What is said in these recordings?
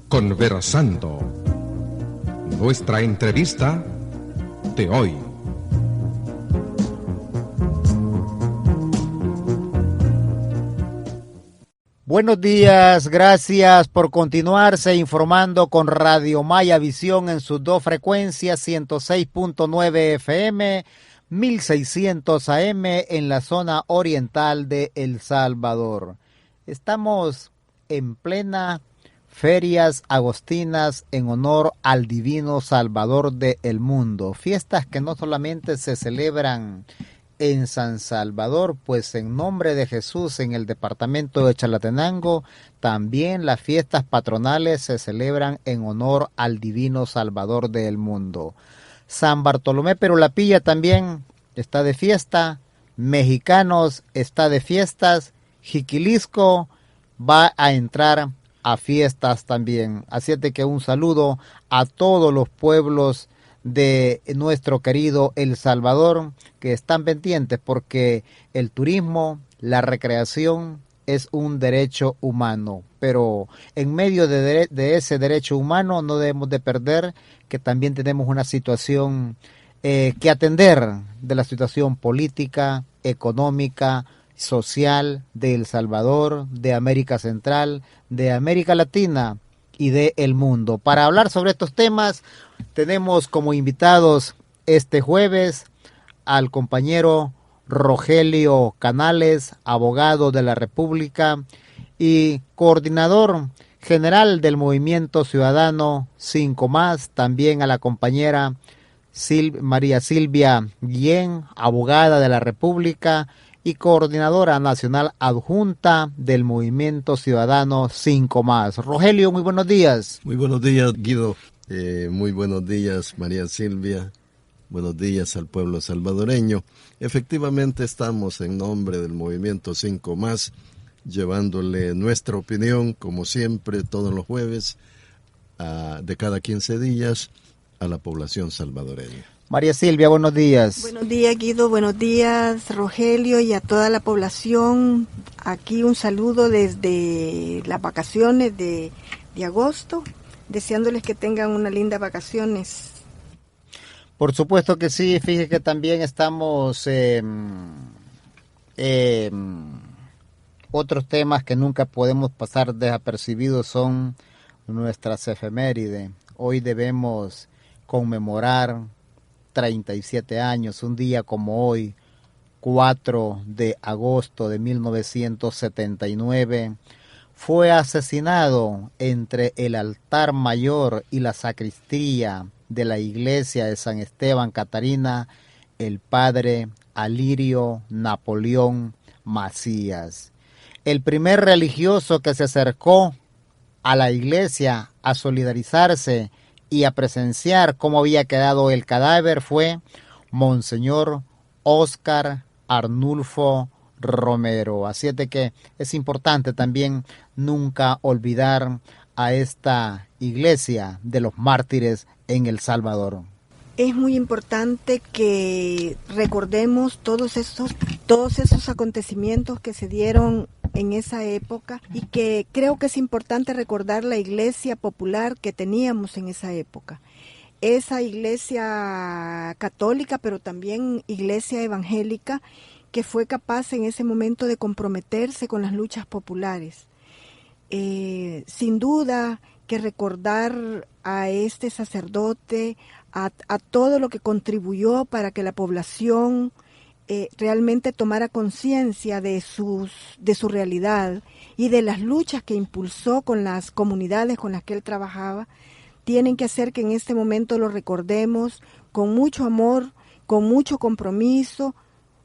Conversando. Nuestra entrevista de hoy. Buenos días, gracias por continuarse informando con Radio Maya Visión en sus dos frecuencias, 106.9 FM, 1600 AM en la zona oriental de El Salvador. Estamos en plena Ferias Agostinas en honor al Divino Salvador del mundo. Fiestas que no solamente se celebran en San Salvador, pues en nombre de Jesús en el departamento de Chalatenango, también las fiestas patronales se celebran en honor al Divino Salvador del mundo. San Bartolomé Perulapilla también está de fiesta, Mexicanos está de fiestas, Jiquilisco va a entrar a fiestas también. Así es de que un saludo a todos los pueblos de nuestro querido El Salvador que están pendientes, porque el turismo, la recreación es un derecho humano, pero en medio de ese derecho humano no debemos de perder que también tenemos una situación que atender, de la situación política, económica, social de El Salvador, de América Central, de América Latina y de el mundo. Para hablar sobre estos temas tenemos como invitados este jueves al compañero Rogelio Canales, abogado de la República y coordinador general del Movimiento Ciudadano 5 Más, también a la compañera María Silvia Guillén, abogada de la República y coordinadora nacional adjunta del Movimiento Ciudadano 5 Más. Rogelio, muy buenos días. Muy buenos días, Guido. Muy buenos días, María Silvia. Buenos días al pueblo salvadoreño. Efectivamente estamos en nombre del Movimiento 5 Más, llevándole nuestra opinión, como siempre, todos los jueves, de cada 15 días, a la población salvadoreña. María Silvia, buenos días. Buenos días, Guido, buenos días, Rogelio, y a toda la población. Aquí un saludo desde las vacaciones de agosto, deseándoles que tengan unas lindas vacaciones. Por supuesto que sí, fíjese que también estamos otros temas que nunca podemos pasar desapercibidos son nuestras efemérides. Hoy debemos conmemorar 37 años, un día como hoy, 4 de agosto de 1979, fue asesinado entre el altar mayor y la sacristía de la iglesia de San Esteban Catarina, el padre Alirio Napoleón Macías. El primer religioso que se acercó a la iglesia a solidarizarse y a presenciar cómo había quedado el cadáver fue Monseñor Óscar Arnulfo Romero. Así es de que es importante también nunca olvidar a esta iglesia de los mártires en El Salvador. Es muy importante que recordemos todos esos acontecimientos que se dieron en esa época, y que creo que es importante recordar la iglesia popular que teníamos en esa época. Esa iglesia católica, pero también iglesia evangélica, que fue capaz en ese momento de comprometerse con las luchas populares. Sin duda que recordar a este sacerdote, a todo lo que contribuyó para que la población realmente tomara conciencia de su realidad y de las luchas que impulsó con las comunidades con las que él trabajaba, tienen que hacer que en este momento lo recordemos con mucho amor, con mucho compromiso,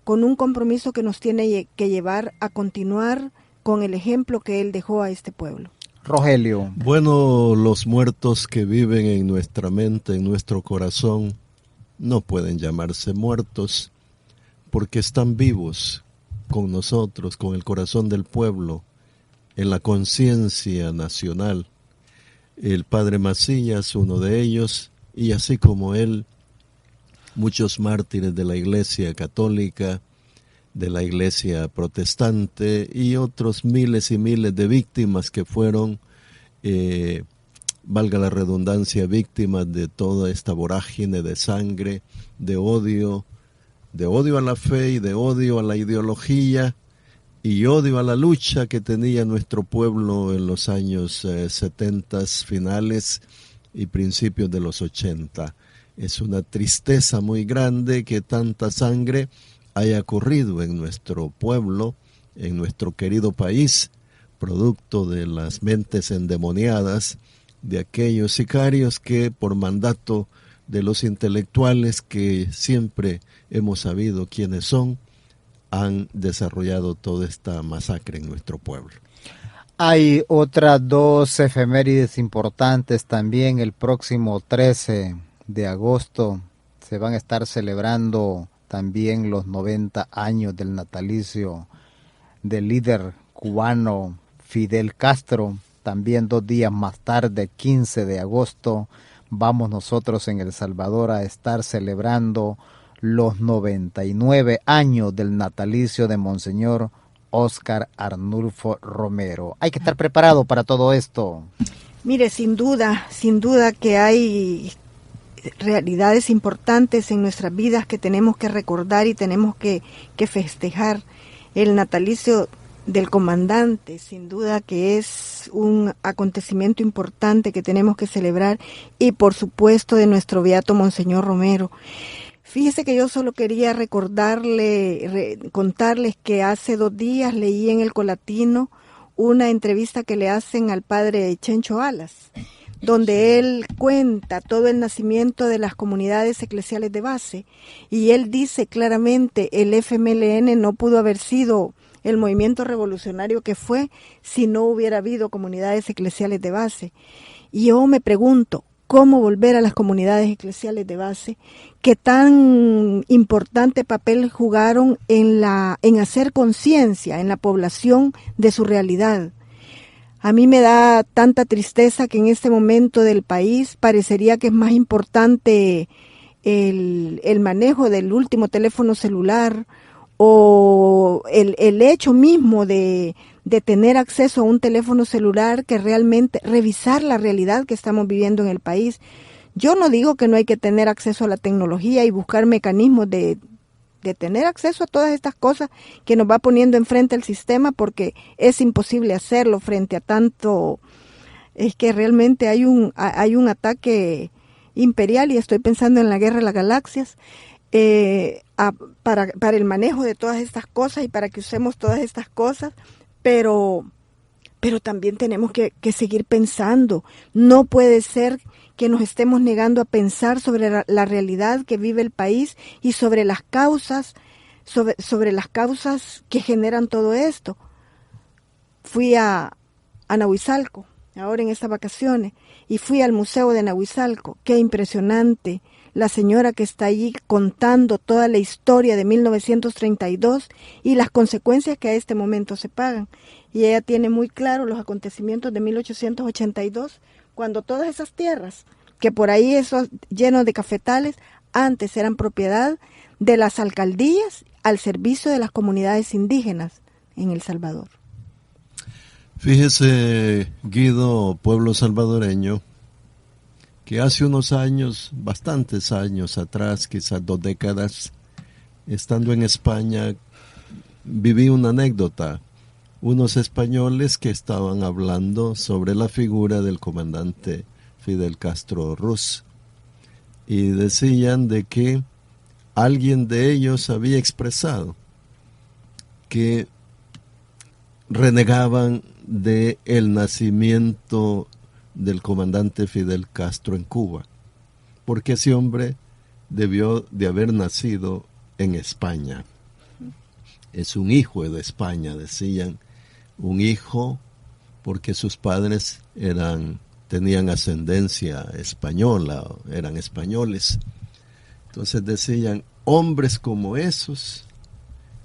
con un compromiso que nos tiene que llevar a continuar con el ejemplo que él dejó a este pueblo. Rogelio. Bueno, los muertos que viven en nuestra mente, en nuestro corazón, no pueden llamarse muertos porque están vivos con nosotros, con el corazón del pueblo, en la conciencia nacional. El padre Macías, uno de ellos, y así como él, muchos mártires de la Iglesia Católica de la iglesia protestante y otros miles y miles de víctimas que fueron, valga la redundancia, víctimas de toda esta vorágine de sangre, de odio a la fe y de odio a la ideología y odio a la lucha que tenía nuestro pueblo en los años 70 finales y principios de los 80. Es una tristeza muy grande que tanta sangre haya corrido en nuestro pueblo, en nuestro querido país, producto de las mentes endemoniadas de aquellos sicarios que por mandato de los intelectuales que siempre hemos sabido quiénes son, han desarrollado toda esta masacre en nuestro pueblo. Hay otras dos efemérides importantes también. El próximo 13 de agosto se van a estar celebrando también los 90 años del natalicio del líder cubano Fidel Castro. También 2 días más tarde, 15 de agosto, vamos nosotros en El Salvador a estar celebrando los 99 años del natalicio de Monseñor Óscar Arnulfo Romero. Hay que estar preparado para todo esto. Mire, sin duda que hay realidades importantes en nuestras vidas que tenemos que recordar y tenemos que festejar. El natalicio del comandante, sin duda que es un acontecimiento importante que tenemos que celebrar, y por supuesto de nuestro beato Monseñor Romero. Fíjese que yo solo quería contarles que hace 2 días leí en el Colatino una entrevista que le hacen al padre Chencho Alas, donde él cuenta todo el nacimiento de las comunidades eclesiales de base, y él dice claramente el FMLN no pudo haber sido el movimiento revolucionario que fue si no hubiera habido comunidades eclesiales de base. Y yo me pregunto, ¿cómo volver a las comunidades eclesiales de base que tan importante papel jugaron en hacer conciencia en la población de su realidad? A mí me da tanta tristeza que en este momento del país parecería que es más importante el manejo del último teléfono celular o el hecho mismo de tener acceso a un teléfono celular que realmente revisar la realidad que estamos viviendo en el país. Yo no digo que no hay que tener acceso a la tecnología y buscar mecanismos de tener acceso a todas estas cosas que nos va poniendo enfrente el sistema, porque es imposible hacerlo frente a tanto. Es que realmente hay un ataque imperial, y estoy pensando en la guerra de las galaxias, para el manejo de todas estas cosas y para que usemos todas estas cosas, pero también tenemos que seguir pensando. No puede ser que nos estemos negando a pensar sobre la realidad que vive el país y sobre las causas, sobre las causas que generan todo esto. Fui a Nahuizalco ahora en estas vacaciones y fui al museo de Nahuizalco. Qué impresionante. La señora que está allí contando toda la historia de 1932 y las consecuencias que a este momento se pagan. Y ella tiene muy claro los acontecimientos de 1882, cuando todas esas tierras, que por ahí esos llenos de cafetales, antes eran propiedad de las alcaldías al servicio de las comunidades indígenas en El Salvador. Fíjese, Guido, pueblo salvadoreño, que hace unos años, bastantes años atrás, quizás 2 décadas, estando en España, viví una anécdota. Unos españoles que estaban hablando sobre la figura del comandante Fidel Castro Ruz, y decían de que alguien de ellos había expresado que renegaban de el nacimiento del comandante Fidel Castro en Cuba, porque ese hombre debió de haber nacido en España. Es un hijo de España, decían, un hijo porque sus padres tenían ascendencia española, eran españoles. Entonces decían, hombres como esos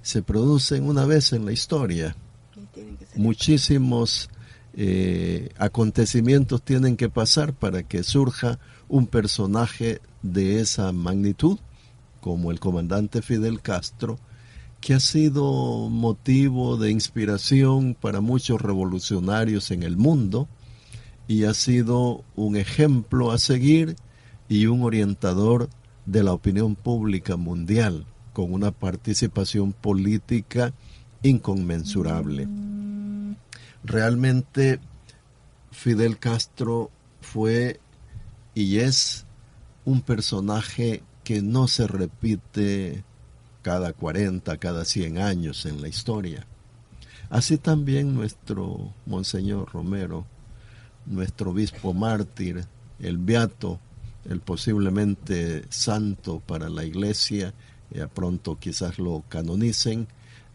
se producen una vez en la historia. Muchísimos acontecimientos tienen que pasar para que surja un personaje de esa magnitud, como el comandante Fidel Castro, que ha sido motivo de inspiración para muchos revolucionarios en el mundo y ha sido un ejemplo a seguir y un orientador de la opinión pública mundial, con una participación política inconmensurable. Realmente Fidel Castro fue y es un personaje que no se repite cada 40, cada 100 años en la historia. Así también nuestro Monseñor Romero, nuestro obispo mártir, el beato, el posiblemente santo para la iglesia, pronto quizás lo canonicen,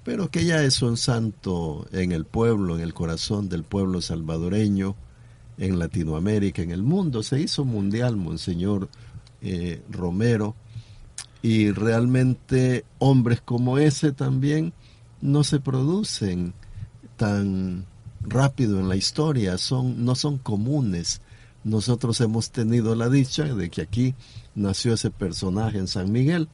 pero que ya es un santo en el pueblo, en el corazón del pueblo salvadoreño, en Latinoamérica, en el mundo. Se hizo mundial, Monseñor Romero, y realmente hombres como ese también no se producen tan rápido en la historia, no son comunes. Nosotros hemos tenido la dicha de que aquí nació ese personaje en San Miguel,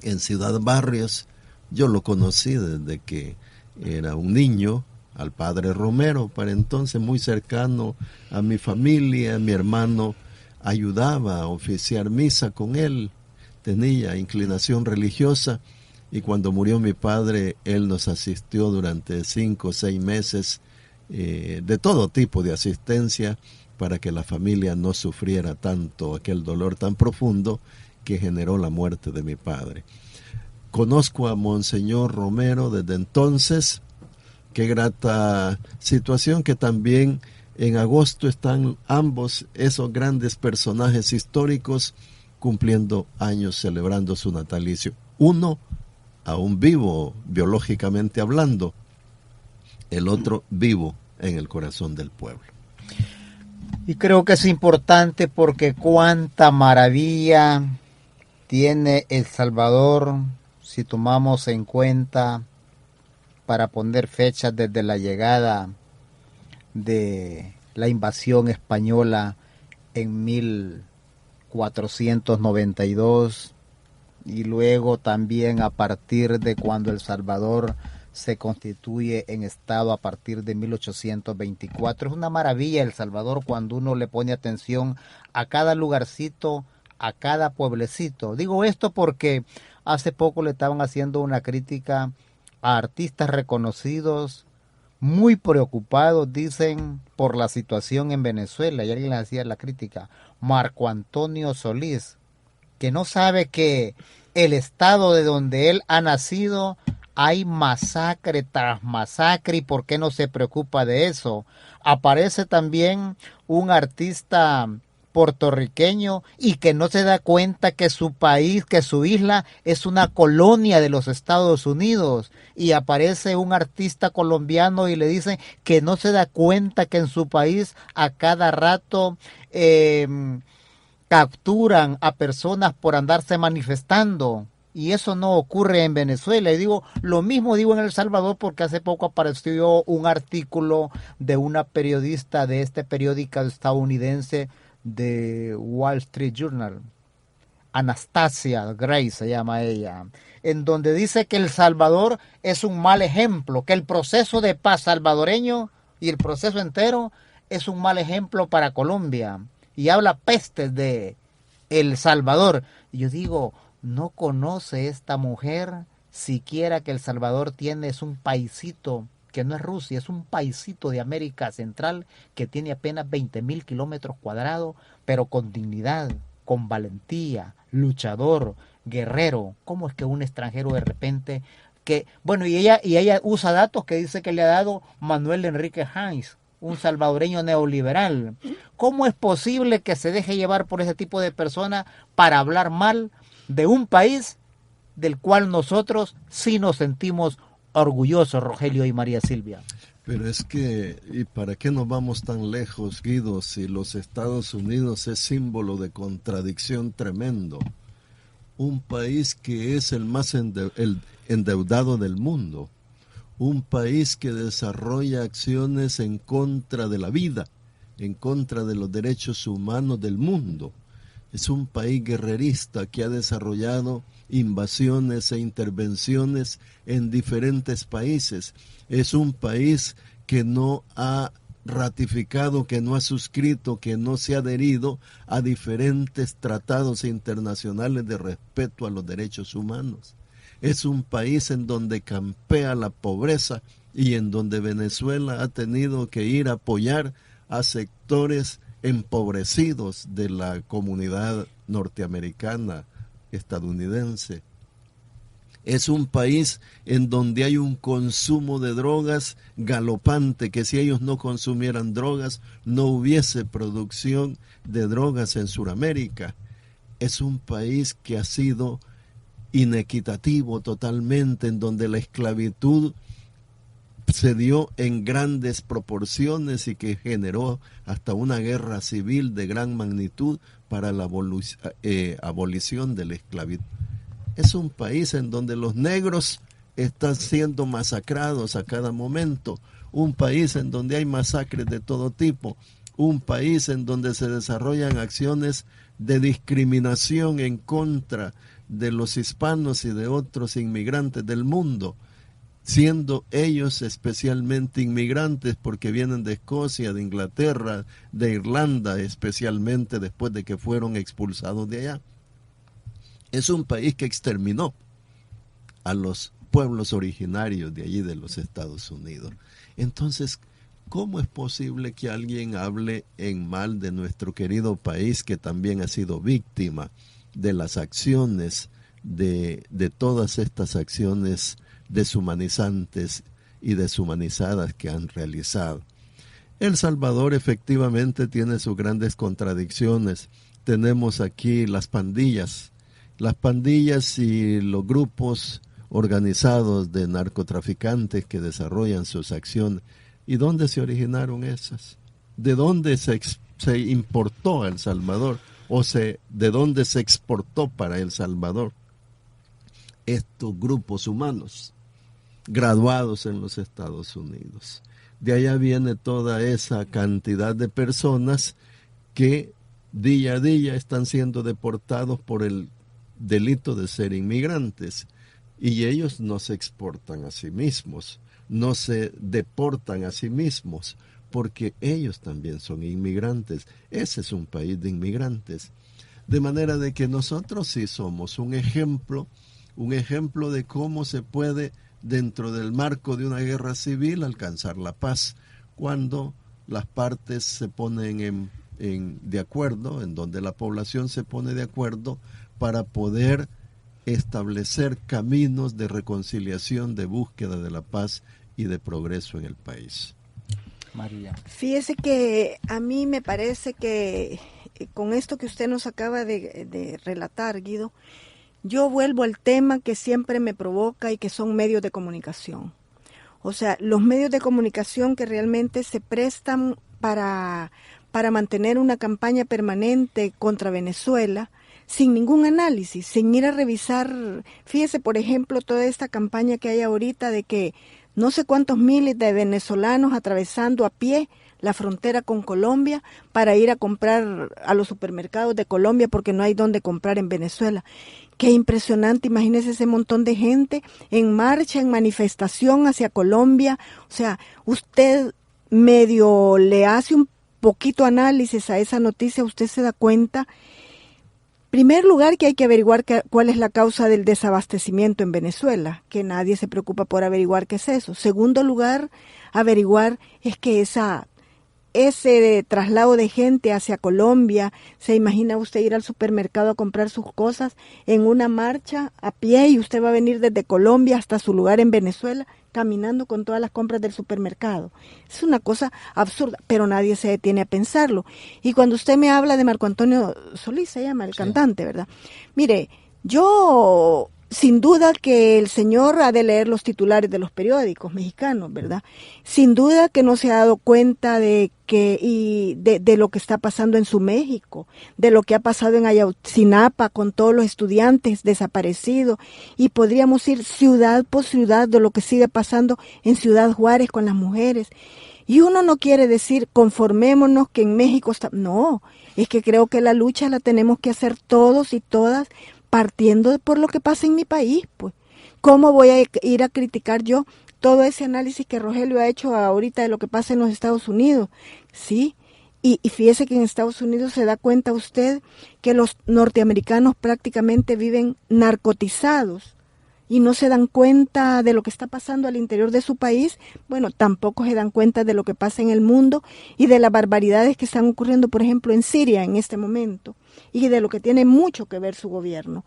en Ciudad Barrios. Yo lo conocí desde que era un niño, al padre Romero, para entonces muy cercano a mi familia. Mi hermano ayudaba a oficiar misa con él, tenía inclinación religiosa, y cuando murió mi padre, él nos asistió durante 5 o 6 meses, de todo tipo de asistencia, para que la familia no sufriera tanto aquel dolor tan profundo que generó la muerte de mi padre. Conozco a Monseñor Romero desde entonces. Qué grata situación que también en agosto están ambos esos grandes personajes históricos cumpliendo años, celebrando su natalicio. Uno aún vivo biológicamente hablando, el otro vivo en el corazón del pueblo. Y creo que es importante porque cuánta maravilla tiene El Salvador si tomamos en cuenta, para poner fechas desde la llegada de la invasión española en 1492 y luego también a partir de cuando El Salvador se constituye en estado a partir de 1824. Es una maravilla El Salvador cuando uno le pone atención a cada lugarcito, a cada pueblecito. Digo esto porque hace poco le estaban haciendo una crítica a artistas reconocidos, muy preocupados, dicen, por la situación en Venezuela, y alguien le hacía la crítica, Marco Antonio Solís, que no sabe que el estado de donde él ha nacido hay masacre tras masacre, y por qué no se preocupa de eso. Aparece también un artista puertorriqueño y que no se da cuenta que su país, que su isla es una colonia de los Estados Unidos, y aparece un artista colombiano y le dicen que no se da cuenta que en su país a cada rato capturan a personas por andarse manifestando, y eso no ocurre en Venezuela. Y digo, lo mismo digo en El Salvador, porque hace poco apareció un artículo de una periodista de este periódico estadounidense de Wall Street Journal, Anastasia Gray se llama ella, en donde dice que El Salvador es un mal ejemplo, que el proceso de paz salvadoreño y el proceso entero es un mal ejemplo para Colombia, y habla pestes de El Salvador. Y yo digo, no conoce esta mujer siquiera que El Salvador es un paisito, que no es Rusia, es un paisito de América Central que tiene apenas 20,000 kilómetros cuadrados, pero con dignidad, con valentía, luchador, guerrero. ¿Cómo es que un extranjero de repente que, bueno, y ella usa datos que dice que le ha dado Manuel Enrique Hines, un salvadoreño neoliberal? ¿Cómo es posible que se deje llevar por ese tipo de personas para hablar mal de un país del cual nosotros sí nos sentimos orgullosos, Rogelio y María Silvia? Pero es que, ¿y para qué nos vamos tan lejos, Guido, si los Estados Unidos es símbolo de contradicción tremendo? Un país que es el más endeudado del mundo, un país que desarrolla acciones en contra de la vida, en contra de los derechos humanos del mundo. Es un país guerrerista que ha desarrollado invasiones e intervenciones en diferentes países. Es un país que no ha ratificado, que no ha suscrito, que no se ha adherido a diferentes tratados internacionales de respeto a los derechos humanos. Es un país en donde campea la pobreza y en donde Venezuela ha tenido que ir a apoyar a sectores empobrecidos de la comunidad norteamericana, estadounidense. Es un país en donde hay un consumo de drogas galopante, que si ellos no consumieran drogas, no hubiese producción de drogas en Sudamérica. Es un país que ha sido inequitativo totalmente, en donde la esclavitud se dio en grandes proporciones y que generó hasta una guerra civil de gran magnitud para la abolición de la esclavitud. Es un país en donde los negros están siendo masacrados a cada momento, un país en donde hay masacres de todo tipo, un país en donde se desarrollan acciones de discriminación en contra de los hispanos y de otros inmigrantes del mundo, siendo ellos especialmente inmigrantes porque vienen de Escocia, de Inglaterra, de Irlanda, especialmente después de que fueron expulsados de allá. Es un país que exterminó a los pueblos originarios de allí de los Estados Unidos. Entonces, ¿cómo es posible que alguien hable en mal de nuestro querido país, que también ha sido víctima de las acciones, de todas estas acciones deshumanizantes y deshumanizadas que han realizado? El Salvador efectivamente tiene sus grandes contradicciones. Tenemos aquí las pandillas y los grupos organizados de narcotraficantes que desarrollan sus acciones. ¿Y dónde se originaron esas? ¿De dónde se importó a El Salvador? ¿De dónde se exportó para El Salvador? Estos grupos humanos graduados en los Estados Unidos. De allá viene toda esa cantidad de personas que día a día están siendo deportados por el delito de ser inmigrantes, y ellos no se exportan a sí mismos, no se deportan a sí mismos, porque ellos también son inmigrantes. Ese es un país de inmigrantes. De manera de que nosotros sí somos un ejemplo de cómo se puede, dentro del marco de una guerra civil, alcanzar la paz, cuando las partes se ponen de acuerdo, en donde la población se pone de acuerdo para poder establecer caminos de reconciliación, de búsqueda de la paz y de progreso en el país. María. Fíjese que a mí me parece que con esto que usted nos acaba de relatar, Guido, yo vuelvo al tema que siempre me provoca y que son medios de comunicación. O sea, los medios de comunicación que realmente se prestan para mantener una campaña permanente contra Venezuela, sin ningún análisis, sin ir a revisar. Fíjese, por ejemplo, toda esta campaña que hay ahorita de que no sé cuántos miles de venezolanos atravesando a pie la frontera con Colombia para ir a comprar a los supermercados de Colombia porque no hay dónde comprar en Venezuela. Qué impresionante, imagínese ese montón de gente en marcha, en manifestación hacia Colombia. O sea, usted medio le hace un poquito análisis a esa noticia, usted se da cuenta. Primer lugar, que hay que averiguar cuál es la causa del desabastecimiento en Venezuela, que nadie se preocupa por averiguar qué es eso. Segundo lugar, averiguar es que ese traslado de gente hacia Colombia, ¿se imagina usted ir al supermercado a comprar sus cosas en una marcha a pie y usted va a venir desde Colombia hasta su lugar en Venezuela caminando con todas las compras del supermercado? Es una cosa absurda, pero nadie se detiene a pensarlo. Y cuando usted me habla de Marco Antonio Solís, se llama el cantante, ¿verdad? Mire, yo sin duda que el señor ha de leer los titulares de los periódicos mexicanos, ¿verdad? Sin duda que no se ha dado cuenta de lo que está pasando en su México, de lo que ha pasado en Ayotzinapa con todos los estudiantes desaparecidos, y podríamos ir ciudad por ciudad de lo que sigue pasando en Ciudad Juárez con las mujeres. Y uno no quiere decir conformémonos que en México está, no, es que creo que la lucha la tenemos que hacer todos y todas partiendo por lo que pasa en mi país, pues. ¿Cómo voy a ir a criticar yo todo ese análisis que Rogelio ha hecho ahorita de lo que pasa en los Estados Unidos? Sí, y fíjese que en Estados Unidos se da cuenta usted que los norteamericanos prácticamente viven narcotizados y no se dan cuenta de lo que está pasando al interior de su país. Bueno, tampoco se dan cuenta de lo que pasa en el mundo y de las barbaridades que están ocurriendo, por ejemplo, en Siria en este momento, y de lo que tiene mucho que ver su gobierno.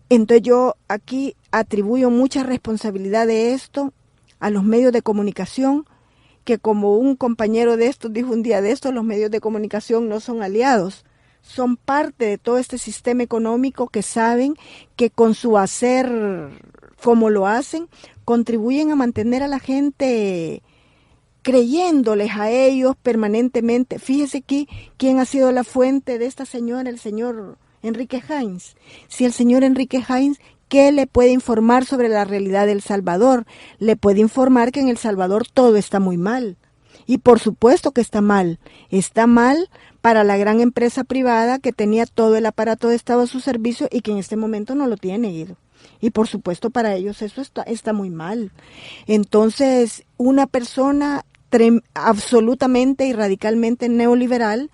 Entonces yo aquí atribuyo mucha responsabilidad de esto a los medios de comunicación, que como un compañero de estos dijo un día de esto, los medios de comunicación no son aliados, son parte de todo este sistema económico que saben que con su hacer, como lo hacen, contribuyen a mantener a la gente creyéndoles a ellos permanentemente. Fíjese aquí quién ha sido la fuente de esta señora, el señor Enrique Heinz. Si el señor Enrique Heinz, ¿qué le puede informar sobre la realidad de El Salvador? Le puede informar que en El Salvador todo está muy mal. Y por supuesto que está mal. Está mal para la gran empresa privada que tenía todo el aparato de Estado a su servicio y que en este momento no lo tiene, Guido. Y por supuesto para ellos eso está muy mal. Entonces, una persona absolutamente y radicalmente neoliberal,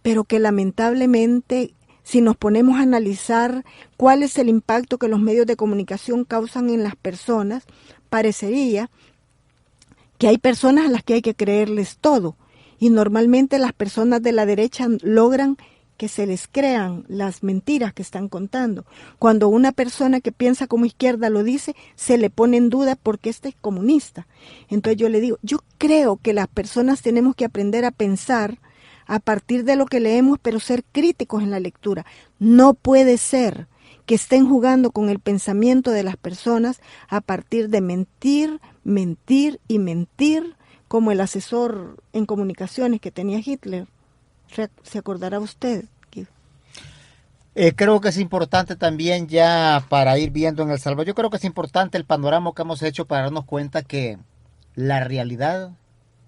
pero que lamentablemente, si nos ponemos a analizar cuál es el impacto que los medios de comunicación causan en las personas, parecería que hay personas a las que hay que creerles todo, y normalmente las personas de la derecha logran que se les crean las mentiras que están contando. Cuando una persona que piensa como izquierda lo dice, se le pone en duda porque este es comunista. Entonces yo le digo, yo creo que las personas tenemos que aprender a pensar a partir de lo que leemos, pero ser críticos en la lectura. No puede ser que estén jugando con el pensamiento de las personas a partir de mentir, mentir y mentir, como el asesor en comunicaciones que tenía Hitler. ¿Se acordará usted? Creo que es importante también, ya para ir viendo en El Salvador, yo creo que es importante el panorama que hemos hecho para darnos cuenta que la realidad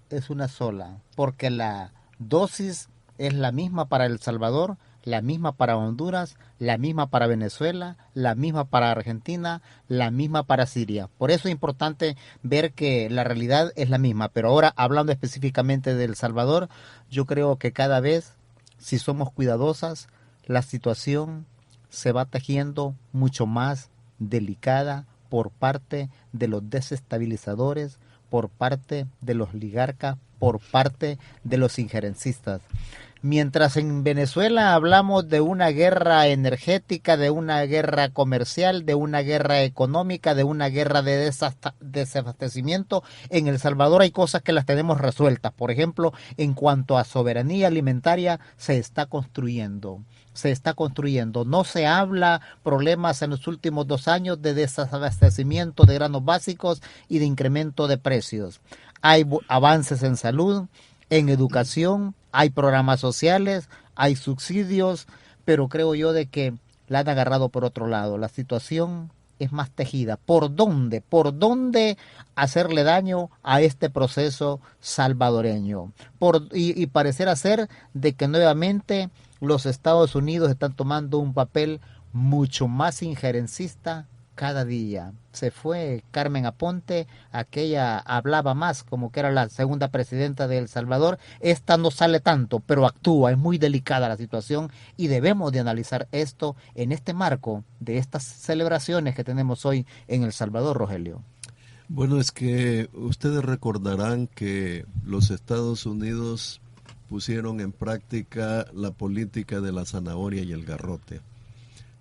es una sola, porque la dosis es la misma para El Salvador, la misma para Honduras, la misma para Venezuela, la misma para Argentina, la misma para Siria. Por eso es importante ver que la realidad es la misma. Pero ahora, hablando específicamente de El Salvador, yo creo que cada vez, si somos cuidadosas, la situación se va tejiendo mucho más delicada por parte de los desestabilizadores, por parte de los oligarcas, por parte de los injerencistas. Mientras en Venezuela hablamos de una guerra energética, de una guerra comercial, de una guerra económica, de una guerra de desabastecimiento, en El Salvador hay cosas que las tenemos resueltas. Por ejemplo, en cuanto a soberanía alimentaria, se está construyendo. No se habla problemas en los últimos 2 años de desabastecimiento de granos básicos y de incremento de precios. Hay avances en salud, en educación, hay programas sociales, hay subsidios, pero creo yo de que la han agarrado por otro lado. La situación es más tejida. ¿Por dónde? ¿Por dónde hacerle daño a este proceso salvadoreño? Y pareciera ser de que nuevamente los Estados Unidos están tomando un papel mucho más injerencista cada día. Se fue Carmen Aponte, aquella hablaba más, como que era la segunda presidenta de El Salvador. Esta no sale tanto, pero actúa. Es muy delicada la situación y debemos de analizar esto en este marco de estas celebraciones que tenemos hoy en El Salvador, Rogelio. Bueno, es que ustedes recordarán que los Estados Unidos pusieron en práctica la política de la zanahoria y el garrote.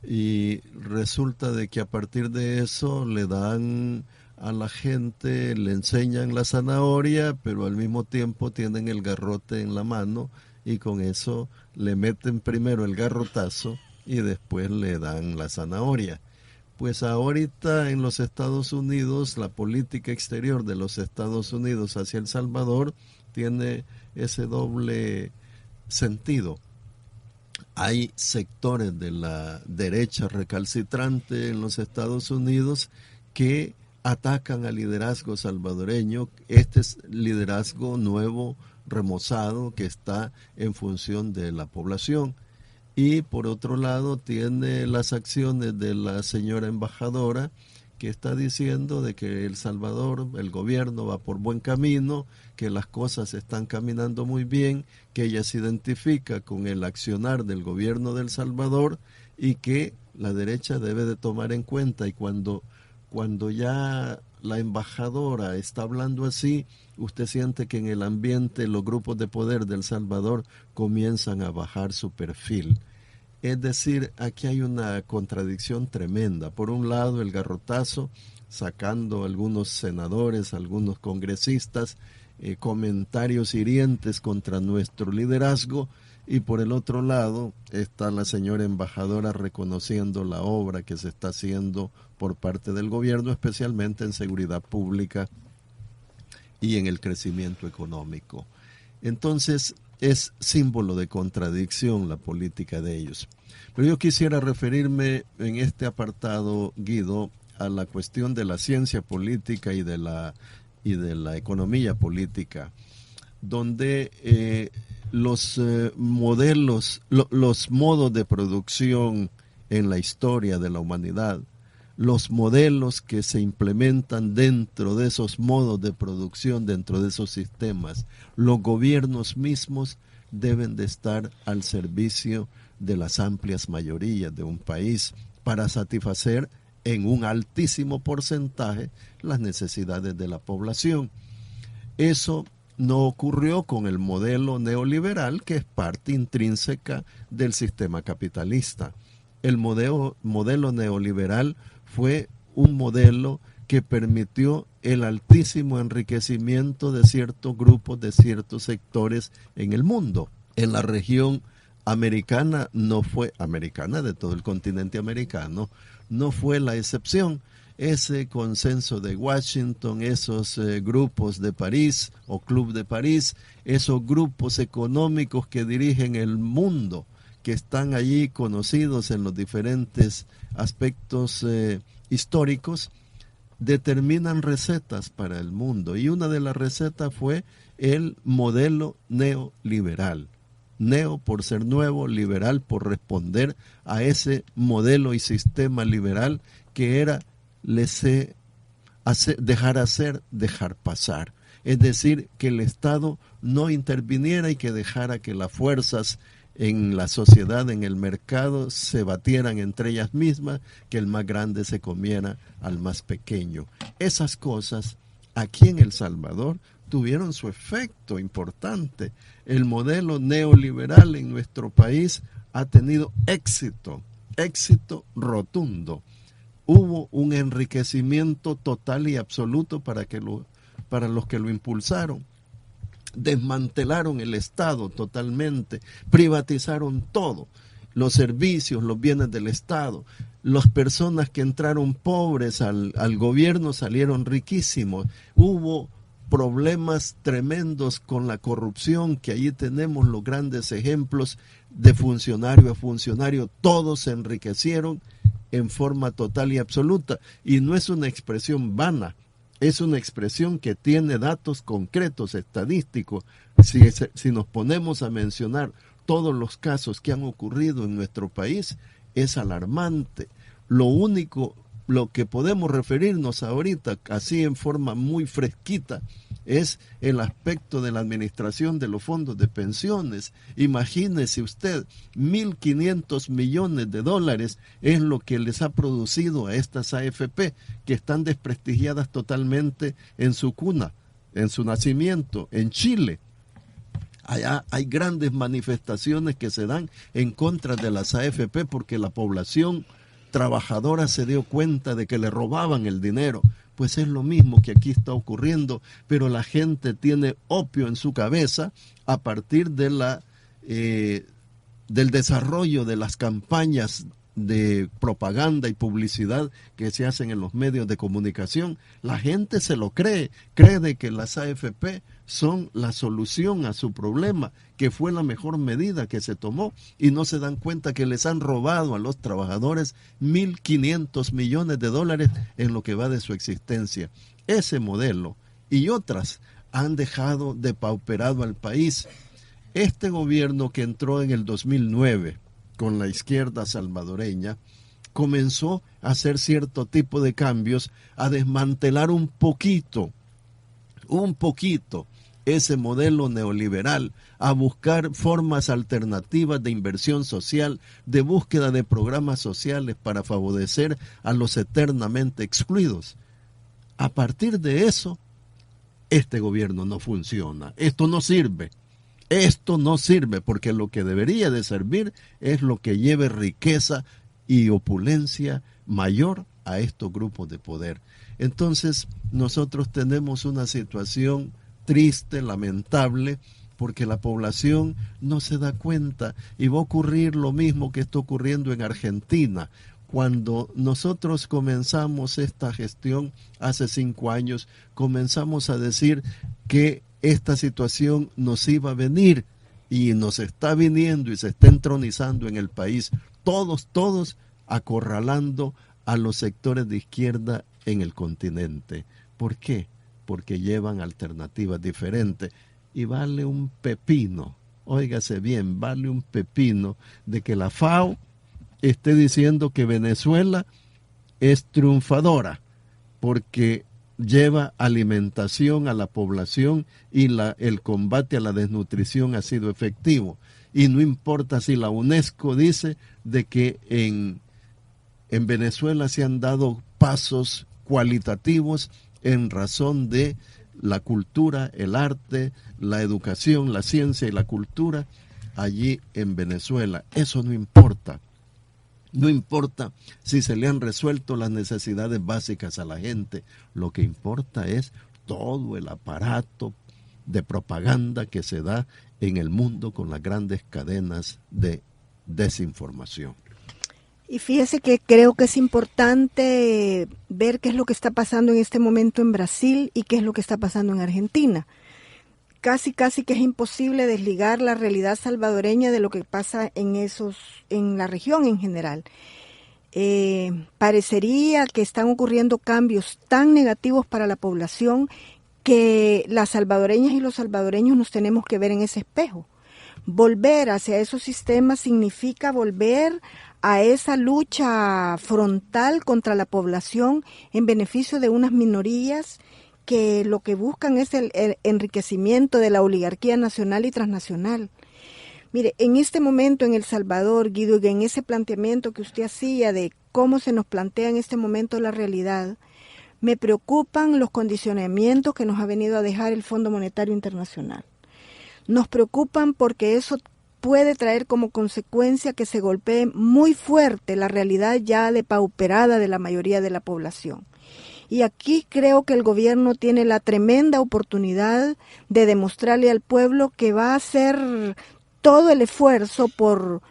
Y resulta de que a partir de eso le dan a la gente, le enseñan la zanahoria, pero al mismo tiempo tienen el garrote en la mano y con eso le meten primero el garrotazo y después le dan la zanahoria. Pues ahorita en los Estados Unidos, la política exterior de los Estados Unidos hacia El Salvador tiene ese doble sentido. Hay sectores de la derecha recalcitrante en los Estados Unidos que atacan al liderazgo salvadoreño, este es liderazgo nuevo, remozado, que está en función de la población. Y por otro lado tiene las acciones de la señora embajadora, que está diciendo de que El Salvador, el gobierno va por buen camino, que las cosas están caminando muy bien, que ella se identifica con el accionar del gobierno de El Salvador y que la derecha debe de tomar en cuenta. Y cuando ya la embajadora está hablando así, usted siente que en el ambiente los grupos de poder de El Salvador comienzan a bajar su perfil. Es decir, aquí hay una contradicción tremenda. Por un lado, el garrotazo, sacando algunos senadores, algunos congresistas, comentarios hirientes contra nuestro liderazgo, y por el otro lado está la señora embajadora reconociendo la obra que se está haciendo por parte del gobierno, especialmente en seguridad pública y en el crecimiento económico. Entonces, es símbolo de contradicción la política de ellos. Pero yo quisiera referirme en este apartado, Guido, a la cuestión de la ciencia política y de la economía política, donde los modelos, los modos de producción en la historia de la humanidad, los modelos que se implementan dentro de esos modos de producción, dentro de esos sistemas, los gobiernos mismos deben de estar al servicio de las amplias mayorías de un país para satisfacer en un altísimo porcentaje las necesidades de la población. Eso no ocurrió con el modelo neoliberal, que es parte intrínseca del sistema capitalista. El modelo neoliberal fue un modelo que permitió el altísimo enriquecimiento de ciertos grupos, de ciertos sectores en el mundo. En la región americana de todo el continente americano, no fue la excepción. Ese consenso de Washington, esos grupos de París o Club de París, esos grupos económicos que dirigen el mundo, que están allí conocidos en los diferentes aspectos históricos, determinan recetas para el mundo. Y una de las recetas fue el modelo neoliberal. Neo por ser nuevo, liberal por responder a ese modelo y sistema liberal que era dejar hacer, dejar pasar. Es decir, que el Estado no interviniera y que dejara que las fuerzas en la sociedad, en el mercado, se batieran entre ellas mismas, que el más grande se comiera al más pequeño. Esas cosas aquí en El Salvador tuvieron su efecto importante. El modelo neoliberal en nuestro país ha tenido éxito rotundo. Hubo un enriquecimiento total y absoluto para los que lo impulsaron. Desmantelaron el Estado totalmente, privatizaron todo, los servicios, los bienes del Estado. Las personas que entraron pobres al gobierno salieron riquísimos. Hubo problemas tremendos con la corrupción, que allí tenemos los grandes ejemplos de funcionario a funcionario. Todos se enriquecieron en forma total y absoluta, y no es una expresión vana, es una expresión que tiene datos concretos, estadísticos. Si nos ponemos a mencionar todos los casos que han ocurrido en nuestro país, es alarmante. Lo que podemos referirnos ahorita, así en forma muy fresquita, es el aspecto de la administración de los fondos de pensiones. Imagínese usted, 1.500 millones de dólares es lo que les ha producido a estas AFP, que están desprestigiadas totalmente en su cuna, en su nacimiento, en Chile. Allá hay grandes manifestaciones que se dan en contra de las AFP porque la población trabajadora se dio cuenta de que le robaban el dinero. Pues es lo mismo que aquí está ocurriendo, pero la gente tiene opio en su cabeza a partir de del desarrollo de las campañas de propaganda y publicidad que se hacen en los medios de comunicación, la gente se lo cree de que las AFP son la solución a su problema, que fue la mejor medida que se tomó, y no se dan cuenta que les han robado a los trabajadores 1.500 millones de dólares en lo que va de su existencia. Ese modelo y otras han dejado depauperado al país. Este gobierno que entró en el 2009 con la izquierda salvadoreña comenzó a hacer cierto tipo de cambios, a desmantelar un poquito ese modelo neoliberal, a buscar formas alternativas de inversión social, de búsqueda de programas sociales para favorecer a los eternamente excluidos. A partir de eso, este gobierno no funciona, esto no sirve porque lo que debería de servir es lo que lleve riqueza y opulencia mayor a estos grupos de poder. Entonces, nosotros tenemos una situación triste, lamentable, porque la población no se da cuenta, y va a ocurrir lo mismo que está ocurriendo en Argentina. Cuando nosotros comenzamos esta gestión hace 5 años, comenzamos a decir que esta situación nos iba a venir, y nos está viniendo y se está entronizando en el país, todos acorralando a los sectores de izquierda en el continente. ¿Por qué? Porque llevan alternativas diferentes, y vale un pepino, óigase bien, vale un pepino de que la FAO esté diciendo que Venezuela es triunfadora porque lleva alimentación a la población y el combate a la desnutrición ha sido efectivo. Y no importa si la UNESCO dice de que en Venezuela se han dado pasos cualitativos en razón de la cultura, el arte, la educación, la ciencia y la cultura allí en Venezuela. Eso no importa. No importa si se le han resuelto las necesidades básicas a la gente. Lo que importa es todo el aparato de propaganda que se da en el mundo con las grandes cadenas de desinformación. Y fíjese que creo que es importante ver qué es lo que está pasando en este momento en Brasil y qué es lo que está pasando en Argentina. Casi que es imposible desligar la realidad salvadoreña de lo que pasa en la región en general. Parecería que están ocurriendo cambios tan negativos para la población que las salvadoreñas y los salvadoreños nos tenemos que ver en ese espejo. Volver hacia esos sistemas significa volver a esa lucha frontal contra la población en beneficio de unas minorías que lo que buscan es el enriquecimiento de la oligarquía nacional y transnacional. Mire, en este momento en El Salvador, Guido, en ese planteamiento que usted hacía de cómo se nos plantea en este momento la realidad, me preocupan los condicionamientos que nos ha venido a dejar el Fondo Monetario Internacional. Nos preocupan porque eso puede traer como consecuencia que se golpee muy fuerte la realidad ya depauperada de la mayoría de la población. Y aquí creo que el gobierno tiene la tremenda oportunidad de demostrarle al pueblo que va a hacer todo el esfuerzo por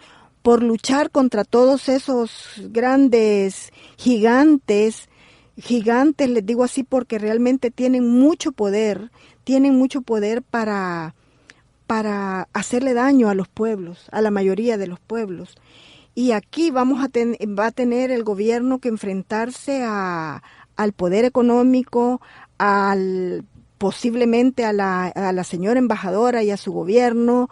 luchar contra todos esos grandes gigantes, les digo así porque realmente tienen mucho poder para hacerle daño a los pueblos, a la mayoría de los pueblos. Y aquí va a tener el gobierno que enfrentarse al poder económico, posiblemente a la señora embajadora y a su gobierno,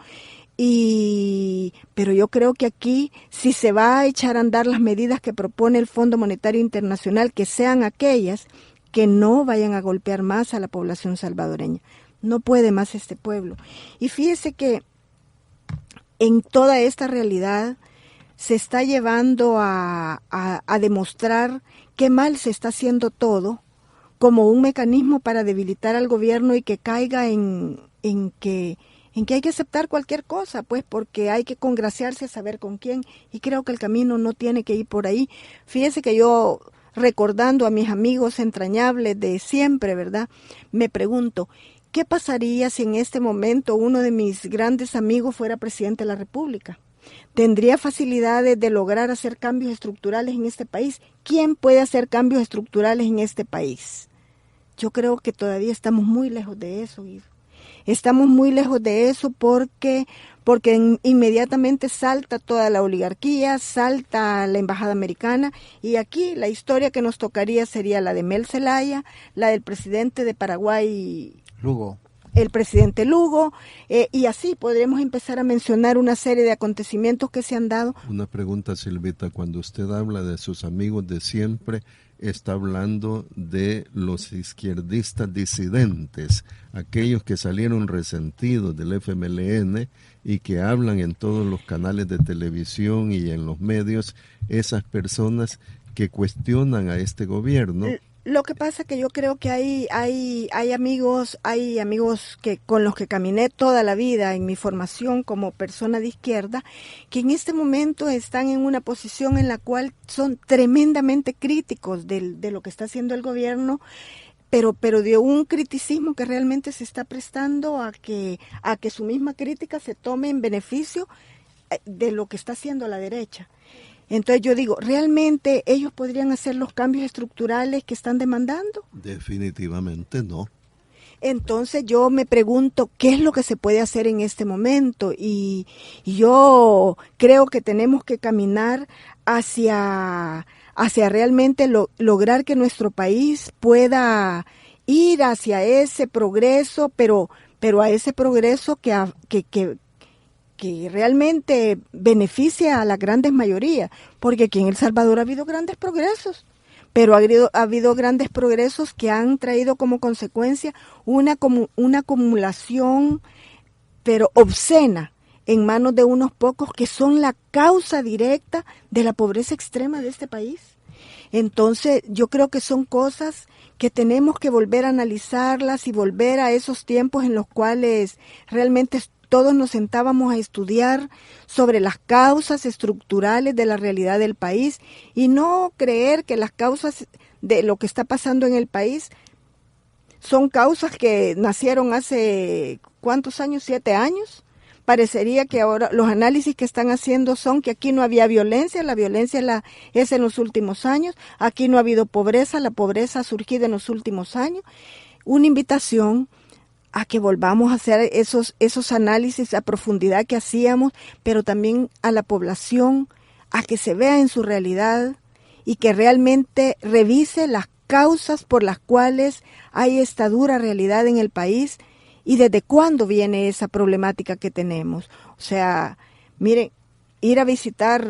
pero yo creo que aquí, si se va a echar a andar las medidas que propone el Fondo Monetario Internacional, que sean aquellas que no vayan a golpear más a la población salvadoreña. No puede más este pueblo. Y fíjese que en toda esta realidad se está llevando a demostrar qué mal se está haciendo todo como un mecanismo para debilitar al gobierno y que caiga en que hay que aceptar cualquier cosa, pues porque hay que congraciarse a saber con quién, y creo que el camino no tiene que ir por ahí. Fíjese que yo, recordando a mis amigos entrañables de siempre, ¿verdad?, me pregunto, ¿qué pasaría si en este momento uno de mis grandes amigos fuera presidente de la República? tendría facilidades de lograr hacer cambios estructurales en este país. ¿Quién puede hacer cambios estructurales en este país? Yo creo que todavía estamos muy lejos de eso, Guido. Estamos muy lejos de eso porque inmediatamente salta toda la oligarquía, salta la embajada americana, y aquí la historia que nos tocaría sería la de Mel Zelaya, la del presidente de Paraguay, Lugo. El presidente Lugo, y así podremos empezar a mencionar una serie de acontecimientos que se han dado. Una pregunta, Silvita, cuando usted habla de sus amigos de siempre, está hablando de los izquierdistas disidentes, aquellos que salieron resentidos del FMLN y que hablan en todos los canales de televisión y en los medios, esas personas que cuestionan a este gobierno. Lo que pasa es que yo creo que hay amigos que con los que caminé toda la vida en mi formación como persona de izquierda, que en este momento están en una posición en la cual son tremendamente críticos de lo que está haciendo el gobierno, pero de un criticismo que realmente se está prestando a que su misma crítica se tome en beneficio de lo que está haciendo la derecha. Entonces yo digo, ¿realmente ellos podrían hacer los cambios estructurales que están demandando? Definitivamente no. Entonces yo me pregunto, ¿qué es lo que se puede hacer en este momento? Y yo creo que tenemos que caminar hacia realmente lograr que nuestro país pueda ir hacia ese progreso, pero a ese progreso que realmente beneficia a la grandes mayoría, porque aquí en El Salvador ha habido grandes progresos, pero ha habido grandes progresos que han traído como consecuencia una acumulación, pero obscena, en manos de unos pocos que son la causa directa de la pobreza extrema de este país. Entonces yo creo que son cosas que tenemos que volver a analizarlas y volver a esos tiempos en los cuales realmente todos nos sentábamos a estudiar sobre las causas estructurales de la realidad del país y no creer que las causas de lo que está pasando en el país son causas que nacieron hace, ¿cuántos años? 7 años. Parecería que ahora los análisis que están haciendo son que aquí no había violencia, la violencia es en los últimos años, aquí no ha habido pobreza, la pobreza ha surgido en los últimos años. Una invitación a que volvamos a hacer esos análisis a profundidad que hacíamos, pero también a la población, a que se vea en su realidad y que realmente revise las causas por las cuales hay esta dura realidad en el país y desde cuándo viene esa problemática que tenemos. O sea, miren, ir a visitar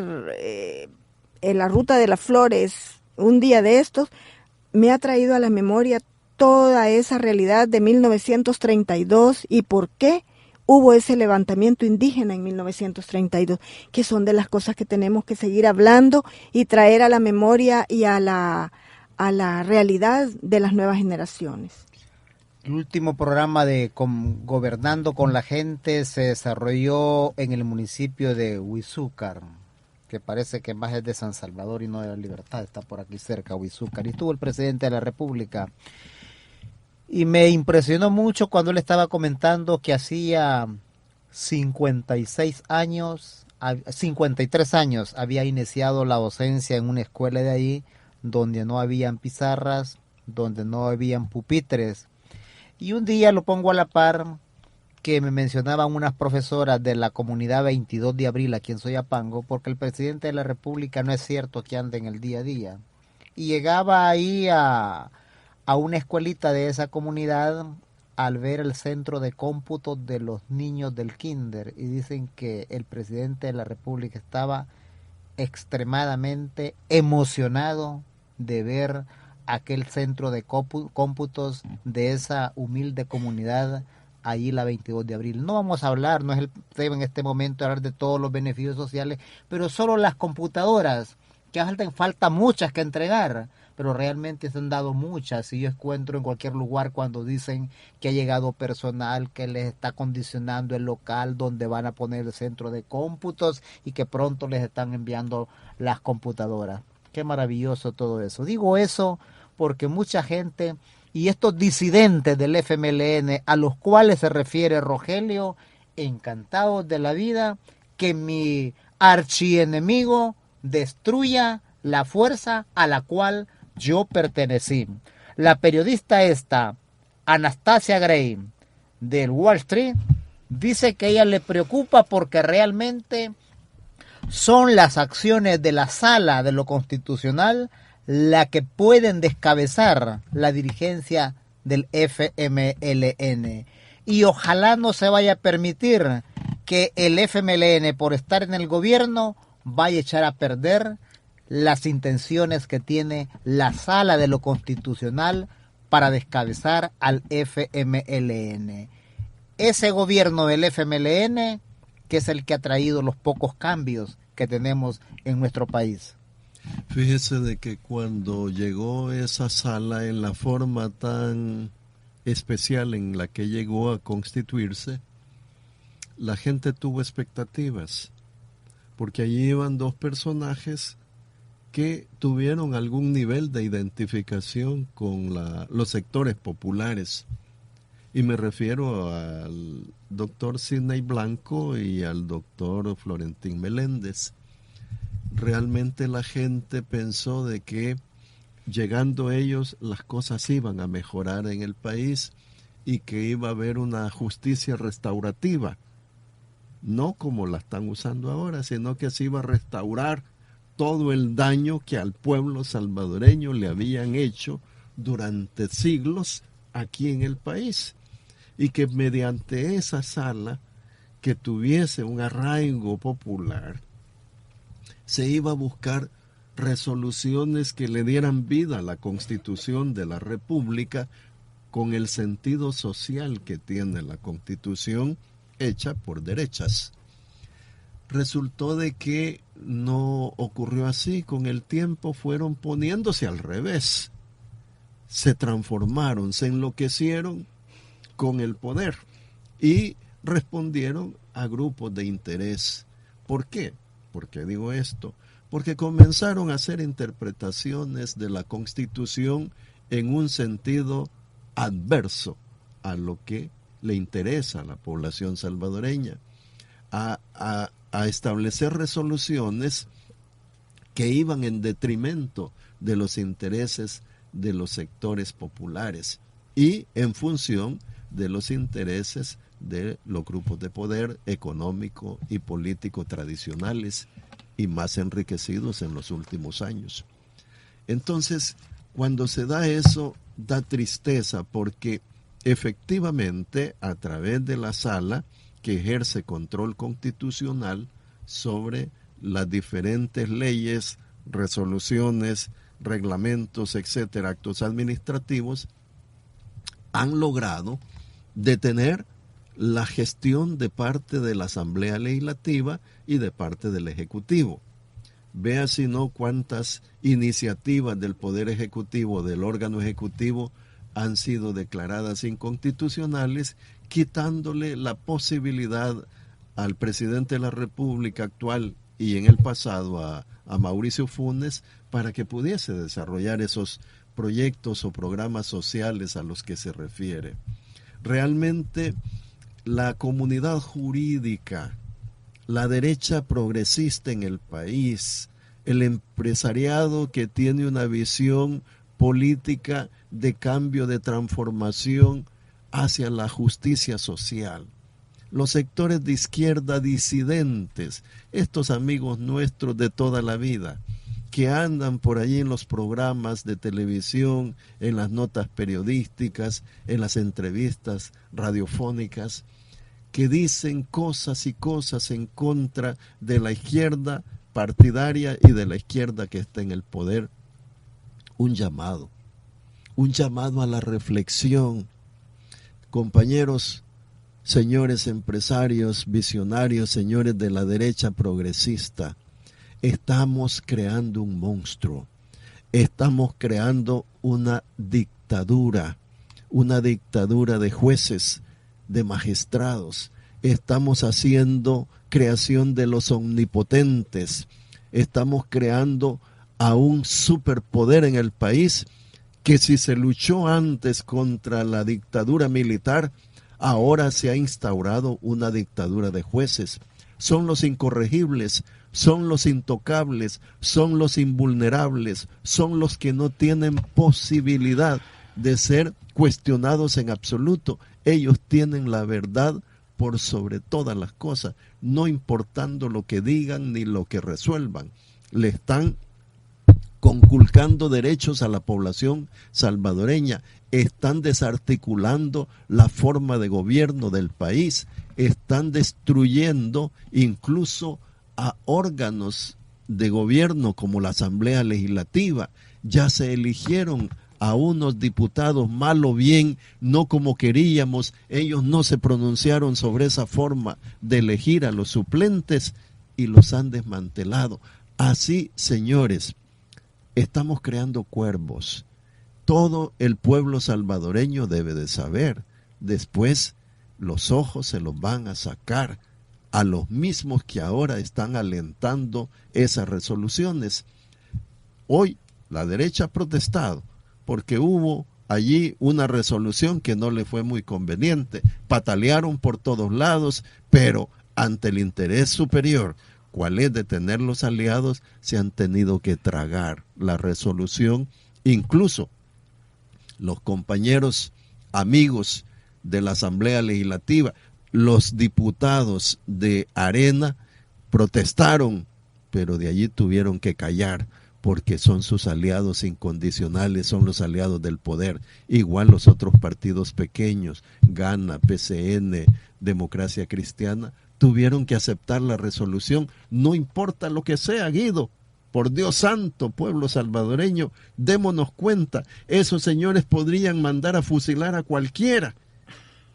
en la Ruta de las Flores un día de estos me ha traído a la memoria toda esa realidad de 1932 y por qué hubo ese levantamiento indígena en 1932, que son de las cosas que tenemos que seguir hablando y traer a la memoria y a la realidad de las nuevas generaciones. El último programa de Gobernando con la Gente se desarrolló en el municipio de Huizúcar, que parece que más es de San Salvador y no de La Libertad, está por aquí cerca, Huizúcar, y estuvo el presidente de la República. Y me impresionó mucho cuando él estaba comentando que hacía 53 años había iniciado la docencia en una escuela de ahí, donde no habían pizarras, donde no habían pupitres. Y un día lo pongo a la par que me mencionaban unas profesoras de la comunidad 22 de abril aquí en Soyapango, porque el presidente de la República no es cierto que ande en el día a día. Y llegaba ahí a una escuelita de esa comunidad al ver el centro de cómputo de los niños del kinder y dicen que el presidente de la República estaba extremadamente emocionado de ver aquel centro de cómputos de esa humilde comunidad allí la 22 de abril. No vamos a hablar, no es el tema en este momento hablar de todos los beneficios sociales, pero solo las computadoras, que falta muchas que entregar, pero realmente se han dado muchas. Y yo encuentro en cualquier lugar cuando dicen que ha llegado personal que les está condicionando el local donde van a poner el centro de cómputos y que pronto les están enviando las computadoras. Qué maravilloso todo eso. Digo eso porque mucha gente y estos disidentes del FMLN a los cuales se refiere Rogelio, encantados de la vida, que mi archienemigo destruya la fuerza a la cual yo pertenecí. La periodista esta, Anastasia Gray, del Wall Street, dice que a ella le preocupa porque realmente son las acciones de la Sala de lo Constitucional la que pueden descabezar la dirigencia del FMLN. Y ojalá no se vaya a permitir que el FMLN, por estar en el gobierno, vaya a echar a perder las intenciones que tiene la Sala de lo Constitucional para descabezar al FMLN. Ese gobierno del FMLN, que es el que ha traído los pocos cambios que tenemos en nuestro país. Fíjese de que cuando llegó esa sala en la forma tan especial en la que llegó a constituirse, la gente tuvo expectativas, porque allí iban dos personajes que tuvieron algún nivel de identificación con los sectores populares. Y me refiero al doctor Sidney Blanco y al doctor Florentín Meléndez. Realmente la gente pensó de que llegando ellos las cosas iban a mejorar en el país y que iba a haber una justicia restaurativa. No como la están usando ahora, sino que se iba a restaurar todo el daño que al pueblo salvadoreño le habían hecho durante siglos aquí en el país. Y que mediante esa sala que tuviese un arraigo popular, se iba a buscar resoluciones que le dieran vida a la Constitución de la República con el sentido social que tiene la Constitución hecha por derechas. Resultó de que no ocurrió así. Con el tiempo fueron poniéndose al revés. Se transformaron, se enloquecieron con el poder y respondieron a grupos de interés. ¿Por qué? ¿Por qué digo esto? Porque comenzaron a hacer interpretaciones de la Constitución en un sentido adverso a lo que le interesa a la población salvadoreña, a establecer resoluciones que iban en detrimento de los intereses de los sectores populares y en función de los intereses de los grupos de poder económico y político tradicionales y más enriquecidos en los últimos años. Entonces, cuando se da eso, da tristeza porque efectivamente a través de la sala que ejerce control constitucional sobre las diferentes leyes, resoluciones, reglamentos, etcétera, actos administrativos, han logrado detener la gestión de parte de la Asamblea Legislativa y de parte del Ejecutivo. Vea si no cuántas iniciativas del Poder Ejecutivo, del órgano ejecutivo, han sido declaradas inconstitucionales, quitándole la posibilidad al presidente de la República actual y en el pasado a Mauricio Funes para que pudiese desarrollar esos proyectos o programas sociales a los que se refiere. Realmente la comunidad jurídica, la derecha progresista en el país, el empresariado que tiene una visión política de cambio, de transformación hacia la justicia social, los sectores de izquierda disidentes, estos amigos nuestros de toda la vida, que andan por allí en los programas de televisión, en las notas periodísticas, en las entrevistas radiofónicas, que dicen cosas y cosas en contra de la izquierda partidaria y de la izquierda que está en el poder. Un llamado a la reflexión. Compañeros, señores empresarios, visionarios, señores de la derecha progresista, estamos creando un monstruo, estamos creando una dictadura de jueces, de magistrados, estamos haciendo creación de los omnipotentes, estamos creando a un superpoder en el país que si se luchó antes contra la dictadura militar, ahora se ha instaurado una dictadura de jueces. Son los incorregibles, son los intocables, son los invulnerables, son los que no tienen posibilidad de ser cuestionados en absoluto. Ellos tienen la verdad por sobre todas las cosas, no importando lo que digan ni lo que resuelvan. Le están conculcando derechos a la población salvadoreña, están desarticulando la forma de gobierno del país, están destruyendo incluso a órganos de gobierno como la Asamblea Legislativa. Ya se eligieron a unos diputados mal o bien, no como queríamos. Ellos no se pronunciaron sobre esa forma de elegir a los suplentes y los han desmantelado. Así, señores, estamos creando cuervos. Todo el pueblo salvadoreño debe de saber. Después los ojos se los van a sacar a los mismos que ahora están alentando esas resoluciones. Hoy la derecha ha protestado porque hubo allí una resolución que no le fue muy conveniente. Patalearon por todos lados, pero ante el interés superior, cuál es de tener los aliados, se han tenido que tragar la resolución. Incluso los compañeros amigos de la Asamblea Legislativa, los diputados de Arena protestaron, pero de allí tuvieron que callar porque son sus aliados incondicionales, son los aliados del poder. Igual los otros partidos pequeños, Gana, PCN, Democracia Cristiana, tuvieron que aceptar la resolución. No importa lo que sea, Guido. Por Dios santo, pueblo salvadoreño, démonos cuenta, esos señores podrían mandar a fusilar a cualquiera.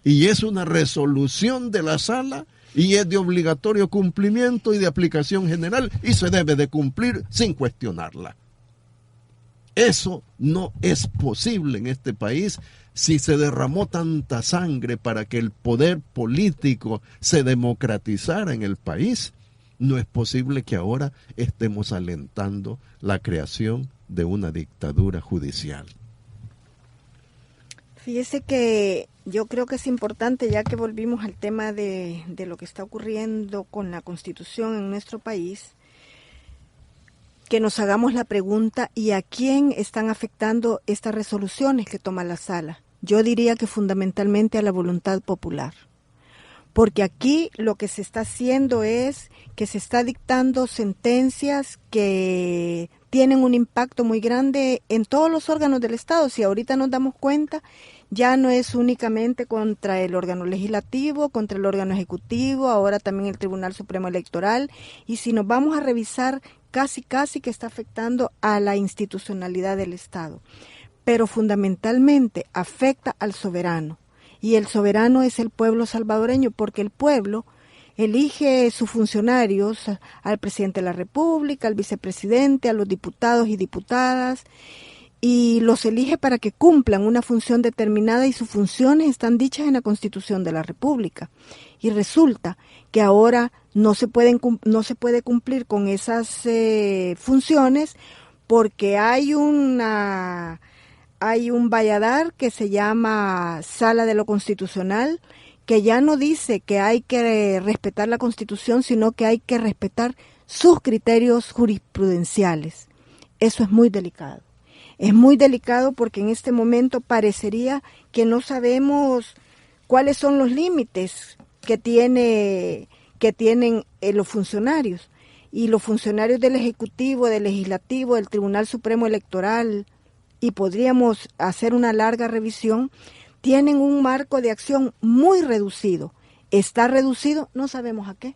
Y es una resolución de la sala y es de obligatorio cumplimiento y de aplicación general y se debe de cumplir sin cuestionarla. Eso no es posible en este país. Si se derramó tanta sangre para que el poder político se democratizara en el país, no es posible que ahora estemos alentando la creación de una dictadura judicial. Fíjese que yo creo que es importante, ya que volvimos al tema de lo que está ocurriendo con la Constitución en nuestro país, que nos hagamos la pregunta, ¿y a quién están afectando estas resoluciones que toma la sala? Yo diría que fundamentalmente a la voluntad popular. Porque aquí lo que se está haciendo es que se está dictando sentencias que tienen un impacto muy grande en todos los órganos del Estado. Si ahorita nos damos cuenta, ya no es únicamente contra el órgano legislativo, contra el órgano ejecutivo, ahora también el Tribunal Supremo Electoral. Y si nos vamos a revisar, casi que está afectando a la institucionalidad del Estado. Pero fundamentalmente afecta al soberano. Y el soberano es el pueblo salvadoreño, porque el pueblo elige sus funcionarios, al presidente de la República, al vicepresidente, a los diputados y diputadas, y los elige para que cumplan una función determinada y sus funciones están dichas en la Constitución de la República. Y resulta que ahora no se puede cumplir con esas funciones porque hay un valladar que se llama Sala de lo Constitucional, que ya no dice que hay que respetar la Constitución, sino que hay que respetar sus criterios jurisprudenciales. Eso es muy delicado. Es muy delicado porque en este momento parecería que no sabemos cuáles son los límites que tienen los funcionarios. Y los funcionarios del Ejecutivo, del Legislativo, del Tribunal Supremo Electoral, y podríamos hacer una larga revisión, tienen un marco de acción muy reducido. Está reducido, no sabemos a qué,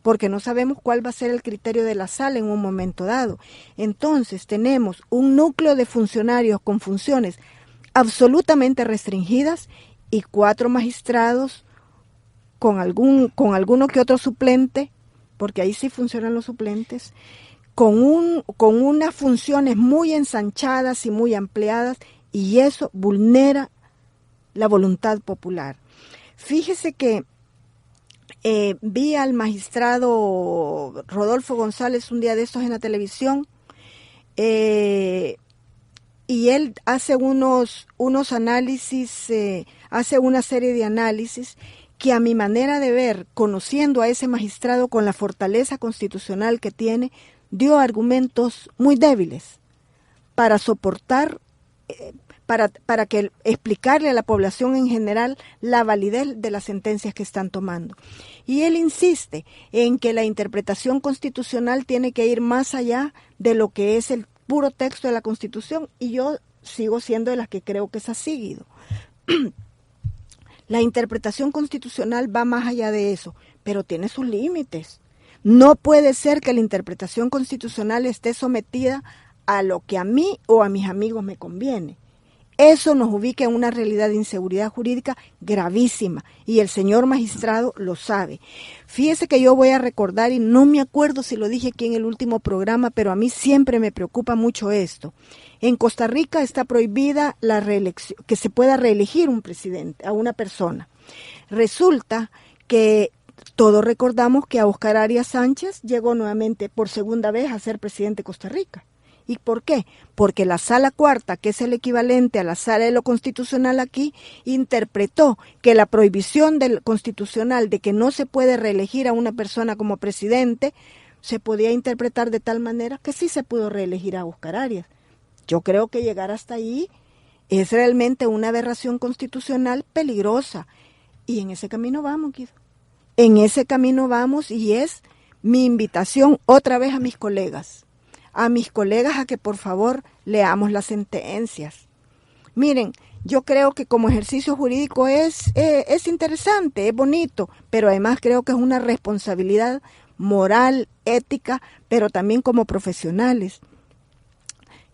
porque no sabemos cuál va a ser el criterio de la sala en un momento dado. Entonces tenemos un núcleo de funcionarios con funciones absolutamente restringidas y 4 magistrados con alguno que otro suplente, porque ahí sí funcionan los suplentes, con unas funciones muy ensanchadas y muy ampliadas, y eso vulnera la voluntad popular. Fíjese que vi al magistrado Rodolfo González un día de estos en la televisión, y él hace unos análisis, hace una serie de análisis que a mi manera de ver, conociendo a ese magistrado con la fortaleza constitucional que tiene, dio argumentos muy débiles para soportar, para que explicarle a la población en general la validez de las sentencias que están tomando. Y él insiste en que la interpretación constitucional tiene que ir más allá de lo que es el puro texto de la Constitución, y yo sigo siendo de las que creo que es así, Guido. La interpretación constitucional va más allá de eso, pero tiene sus límites. No puede ser que la interpretación constitucional esté sometida a lo que a mí o a mis amigos me conviene. Eso nos ubica en una realidad de inseguridad jurídica gravísima, y el señor magistrado lo sabe. Fíjese que yo voy a recordar, y no me acuerdo si lo dije aquí en el último programa, pero a mí siempre me preocupa mucho esto. En Costa Rica está prohibida la reelección, que se pueda reelegir un presidente, a una persona. Resulta que todos recordamos que a Óscar Arias Sánchez llegó nuevamente por segunda vez a ser presidente de Costa Rica. ¿Y por qué? Porque la Sala Cuarta, que es el equivalente a la Sala de lo Constitucional aquí, interpretó que la prohibición del constitucional de que no se puede reelegir a una persona como presidente se podía interpretar de tal manera que sí se pudo reelegir a Óscar Arias. Yo creo que llegar hasta ahí es realmente una aberración constitucional peligrosa. Y en ese camino vamos, Guido. En ese camino vamos, y es mi invitación otra vez a mis colegas a que por favor leamos las sentencias. Miren, yo creo que como ejercicio jurídico es interesante, es bonito, pero además creo que es una responsabilidad moral, ética, pero también como profesionales,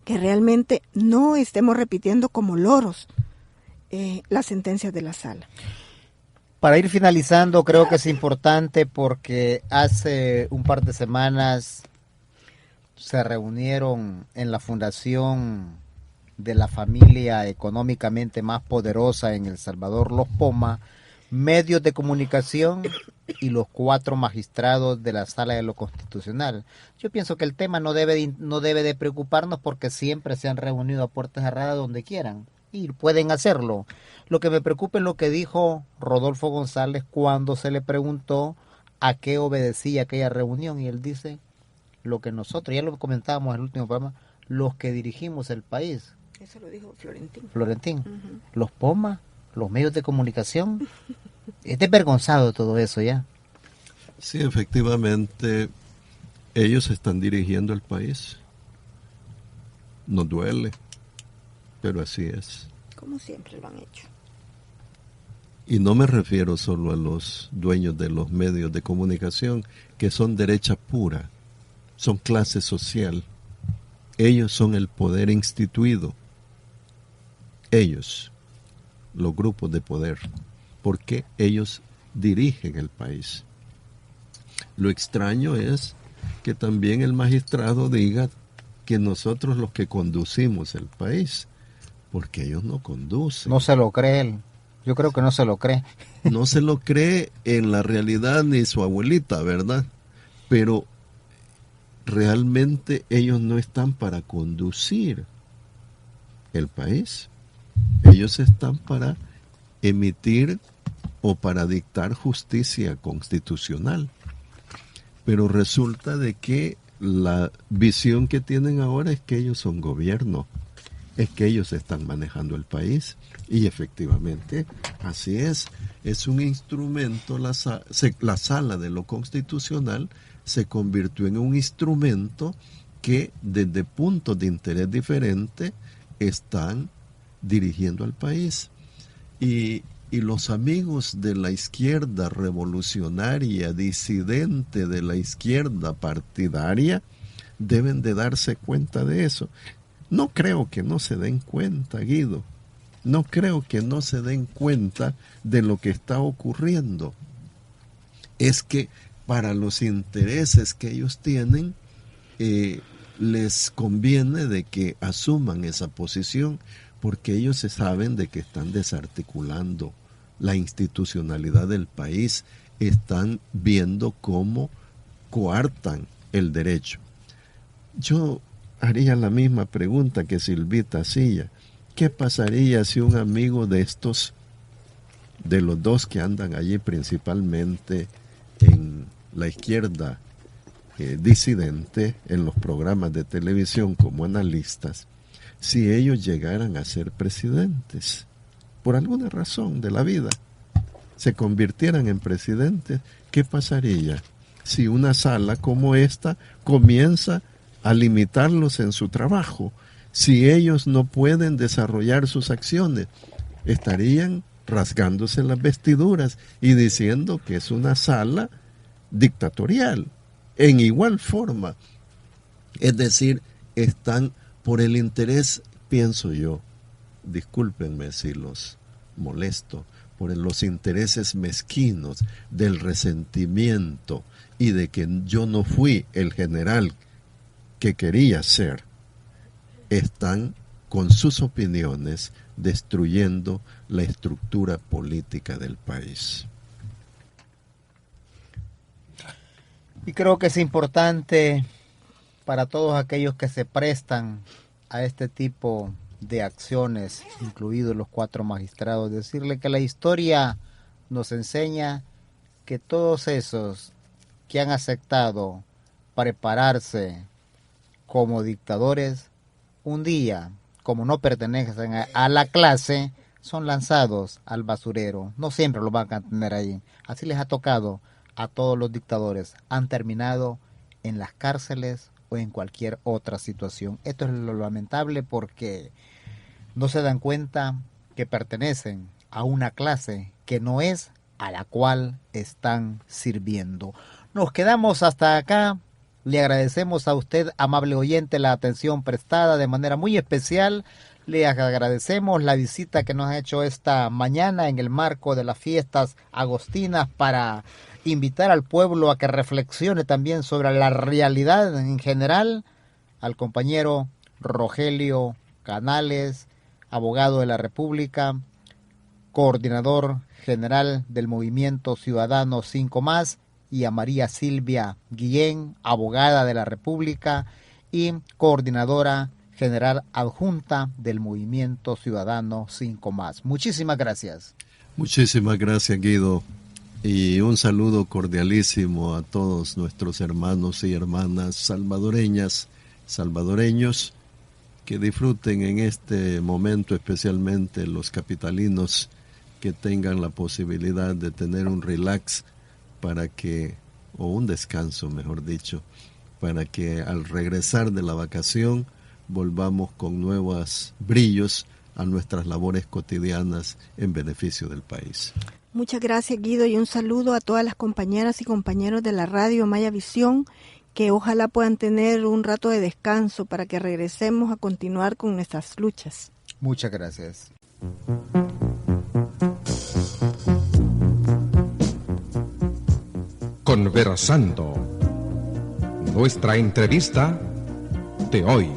que realmente no estemos repitiendo como loros las sentencias de la sala. Para ir finalizando, creo que es importante porque hace un par de semanas se reunieron en la fundación de la familia económicamente más poderosa en El Salvador, los POMA, medios de comunicación y los 4 magistrados de la Sala de lo Constitucional. Yo pienso que el tema no debe de preocuparnos, porque siempre se han reunido a puertas cerradas donde quieran y pueden hacerlo. Lo que me preocupa es lo que dijo Rodolfo González cuando se le preguntó a qué obedecía aquella reunión, y él dice: lo que nosotros, ya lo comentábamos en el último programa, los que dirigimos el país. Eso lo dijo Florentín. Uh-huh. Los POMA, los medios de comunicación. Es desvergonzado todo eso ya. Sí, efectivamente, ellos están dirigiendo el país. Nos duele, pero así es. Como siempre lo han hecho. Y no me refiero solo a los dueños de los medios de comunicación, que son derecha pura. Son clase social. Ellos son el poder instituido. Ellos, los grupos de poder, porque ellos dirigen el país. Lo extraño es que también el magistrado diga que nosotros los que conducimos el país, porque ellos no conducen. No se lo cree él. Yo creo que no se lo cree. No se lo cree en la realidad ni su abuelita, ¿verdad? Pero realmente ellos no están para conducir el país. Ellos están para emitir o para dictar justicia constitucional. Pero resulta de que la visión que tienen ahora es que ellos son gobierno, es que ellos están manejando el país. Y efectivamente, así es un instrumento, la sala de lo constitucional se convirtió en un instrumento que desde puntos de interés diferentes están dirigiendo al país. Y los amigos de la izquierda revolucionaria, disidente de la izquierda partidaria, deben de darse cuenta de eso. No creo que no se den cuenta, Guido. No creo que no se den cuenta de lo que está ocurriendo. Es que para los intereses que ellos tienen, les conviene de que asuman esa posición, porque ellos se saben de que están desarticulando la institucionalidad del país, están viendo cómo coartan el derecho. Yo haría la misma pregunta que Silvita hacía. ¿Qué pasaría si un amigo de estos de los dos que andan allí principalmente en la izquierda disidente, en los programas de televisión como analistas, si ellos llegaran a ser presidentes, por alguna razón de la vida, se convirtieran en presidentes, ¿qué pasaría si una sala como esta comienza a limitarlos en su trabajo? Si ellos no pueden desarrollar sus acciones, estarían rasgándose las vestiduras y diciendo que es una sala dictatorial. En igual forma, es decir, están por el interés, pienso yo, discúlpenme si los molesto, por los intereses mezquinos del resentimiento y de que yo no fui el general que quería ser, están con sus opiniones destruyendo la estructura política del país. Y creo que es importante para todos aquellos que se prestan a este tipo de acciones, incluidos los 4 magistrados, decirle que la historia nos enseña que todos esos que han aceptado prepararse como dictadores, un día, como no pertenecen a la clase, son lanzados al basurero. No siempre los van a tener ahí. Así les ha tocado a todos los dictadores. Han terminado en las cárceles o en cualquier otra situación. Esto es lo lamentable porque no se dan cuenta que pertenecen a una clase que no es a la cual están sirviendo. Nos quedamos hasta acá. Le agradecemos a usted, amable oyente, la atención prestada de manera muy especial. Le agradecemos la visita que nos ha hecho esta mañana en el marco de las fiestas agostinas para invitar al pueblo a que reflexione también sobre la realidad en general. Al compañero Rogelio Canales, abogado de la República, coordinador general del Movimiento Ciudadano 5+, y a María Silvia Guillén, abogada de la República y coordinadora general adjunta del Movimiento Ciudadano 5+. Muchísimas gracias. Muchísimas gracias, Guido. Y un saludo cordialísimo a todos nuestros hermanos y hermanas salvadoreñas, salvadoreños, que disfruten en este momento, especialmente los capitalinos, que tengan la posibilidad de tener un relax para que, o un descanso mejor dicho, para que al regresar de la vacación volvamos con nuevos brillos a nuestras labores cotidianas en beneficio del país. Muchas gracias, Guido, y un saludo a todas las compañeras y compañeros de la radio Maya Visión, que ojalá puedan tener un rato de descanso para que regresemos a continuar con nuestras luchas. Muchas gracias. Conversando. Nuestra entrevista de hoy.